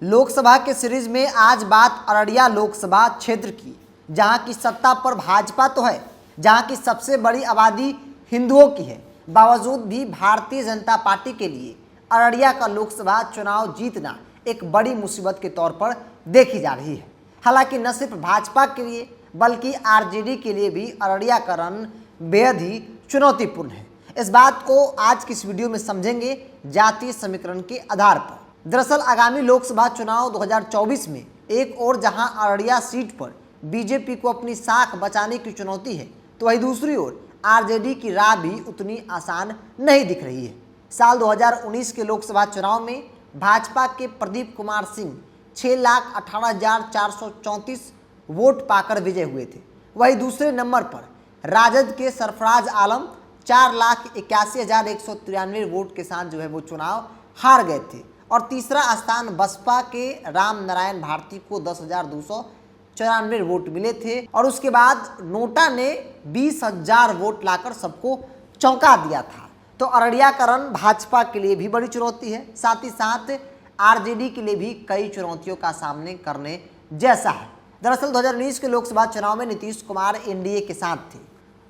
लोकसभा के सीरीज में आज बात अररिया लोकसभा क्षेत्र की, जहां की सत्ता पर भाजपा तो है, जहां की सबसे बड़ी आबादी हिंदुओं की है, बावजूद भी भारतीय जनता पार्टी के लिए अररिया का लोकसभा चुनाव जीतना एक बड़ी मुसीबत के तौर पर देखी जा रही है। हालांकि न सिर्फ भाजपा के लिए बल्कि आरजेडी के लिए भी अररिया का रण बेहद ही चुनौतीपूर्ण है। इस बात को आज की इस वीडियो में समझेंगे जातीय समीकरण के आधार पर। दरअसल आगामी लोकसभा चुनाव 2024 में एक और जहां अररिया सीट पर बीजेपी को अपनी साख बचाने की चुनौती है, तो वहीं दूसरी ओर आरजेडी की राह भी उतनी आसान नहीं दिख रही है। साल 2019 के लोकसभा चुनाव में भाजपा के प्रदीप कुमार सिंह 6,18,434 वोट पाकर विजय हुए थे। वहीं दूसरे नंबर पर राजद के सरफराज आलम 4,81,193 वोट के साथ वो चुनाव हार गए थे। और तीसरा स्थान बसपा के राम नारायण भारती को 10,294 वोट मिले थे। और उसके बाद नोटा ने 20,000 वोट लाकर सबको चौंका दिया था। तो अररिया का रण भाजपा के लिए भी बड़ी चुनौती है, साथ ही साथ आरजेडी के लिए भी कई चुनौतियों का सामना करने जैसा है। दरअसल 2019 के लोकसभा चुनाव में नीतीश कुमार एनडीए के साथ थे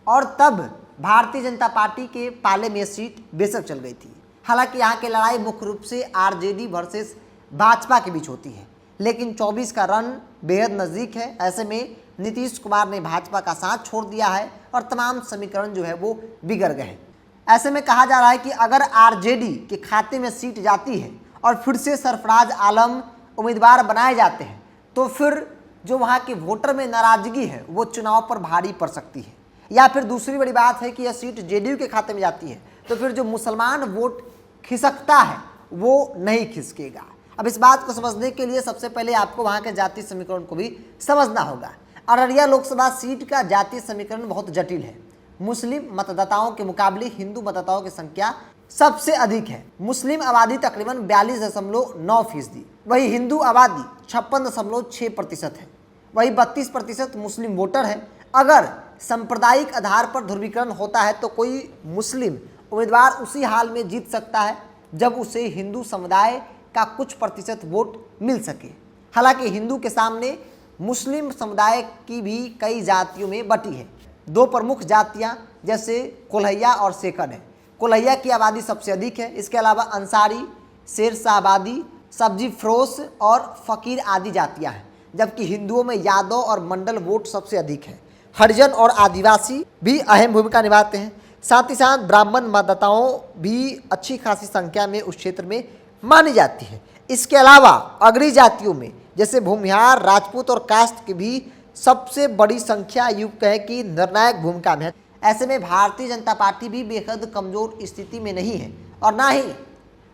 और तब भारतीय जनता पार्टी के पाले में सीट बेशक चल गई थी। हालांकि यहाँ की लड़ाई मुख्य रूप से आरजेडी वर्सेस भाजपा के बीच होती है, लेकिन 24 का रण बेहद नज़दीक है। ऐसे में नीतीश कुमार ने भाजपा का साथ छोड़ दिया है और तमाम समीकरण वो बिगड़ गए हैं। ऐसे में कहा जा रहा है कि अगर आरजेडी के खाते में सीट जाती है और फिर से सरफराज आलम उम्मीदवार बनाए जाते हैं, तो फिर जो वहाँ के वोटर में नाराजगी है वो चुनाव पर भारी पड़ सकती है। या फिर दूसरी बड़ी बात है कि यह सीट जेडीयू के खाते में जाती है, तो फिर जो मुसलमान वोट खिसकता है वो नहीं खिसकेगा। अब इस बात को समझने के लिए सबसे पहले आपको वहाँ के जातीय समीकरण को भी समझना होगा। अररिया लोकसभा सीट का जातीय समीकरण बहुत जटिल है। मुस्लिम मतदाताओं के मुकाबले हिंदू मतदाताओं की संख्या सबसे अधिक है। मुस्लिम आबादी तकरीबन 42.9%, वही हिंदू आबादी 56.6% है, वही 32% मुस्लिम वोटर है। अगर सांप्रदायिक आधार पर ध्रुवीकरण होता है तो कोई मुस्लिम उम्मीदवार उसी हाल में जीत सकता है जब उसे हिंदू समुदाय का कुछ प्रतिशत वोट मिल सके। हालांकि हिंदू के सामने मुस्लिम समुदाय की भी कई जातियों में बटी है। दो प्रमुख जातियां जैसे कोल्हैया और सेकन है। कोल्हैया की आबादी सबसे अधिक है। इसके अलावा अंसारी, शेर शाहबादी, सब्जी फरोश और फ़कीर आदि जातियां हैं, जबकि हिंदुओं में यादव और मंडल वोट सबसे अधिक है। हरिजन और आदिवासी भी अहम भूमिका निभाते हैं। साथ ही साथ ब्राह्मण मतदाताओं भी अच्छी खासी संख्या में उस क्षेत्र में मानी जाती है। इसके अलावा अग्रणी जातियों में जैसे भूमिहार, राजपूत और कास्ट की भी सबसे बड़ी संख्या युक्त है कि निर्णायक भूमिका में है। ऐसे में भारतीय जनता पार्टी भी बेहद कमजोर स्थिति में नहीं है और ना ही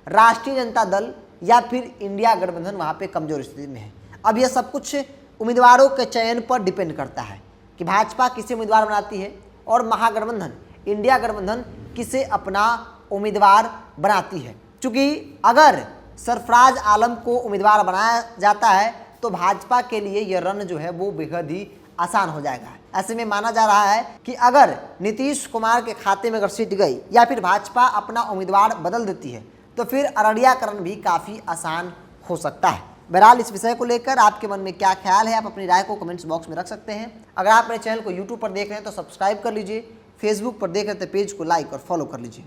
राष्ट्रीय जनता दल या फिर इंडिया गठबंधन वहाँ पे कमजोर स्थिति में है। अब यह सब कुछ उम्मीदवारों के चयन पर डिपेंड करता है कि भाजपा किसे उम्मीदवार बनाती है और महागठबंधन इंडिया गठबंधन किसे अपना उम्मीदवार बनाती है। चूँकि अगर सरफराज आलम को उम्मीदवार बनाया जाता है तो भाजपा के लिए यह रण वो बेहद ही आसान हो जाएगा। ऐसे में माना जा रहा है कि अगर नीतीश कुमार के खाते में अगर सीट गई या फिर भाजपा अपना उम्मीदवार बदल देती है तो फिर अररिया का रण भी काफ़ी आसान हो सकता है। बहरहाल इस विषय को लेकर आपके मन में क्या ख्याल है, आप अपनी राय को कमेंट्स बॉक्स में रख सकते हैं। अगर आप मेरे चैनल को यूट्यूब पर देख रहे हैं तो सब्सक्राइब कर लीजिए, फेसबुक पर देख रहे हैं तो पेज को लाइक और फॉलो कर लीजिए।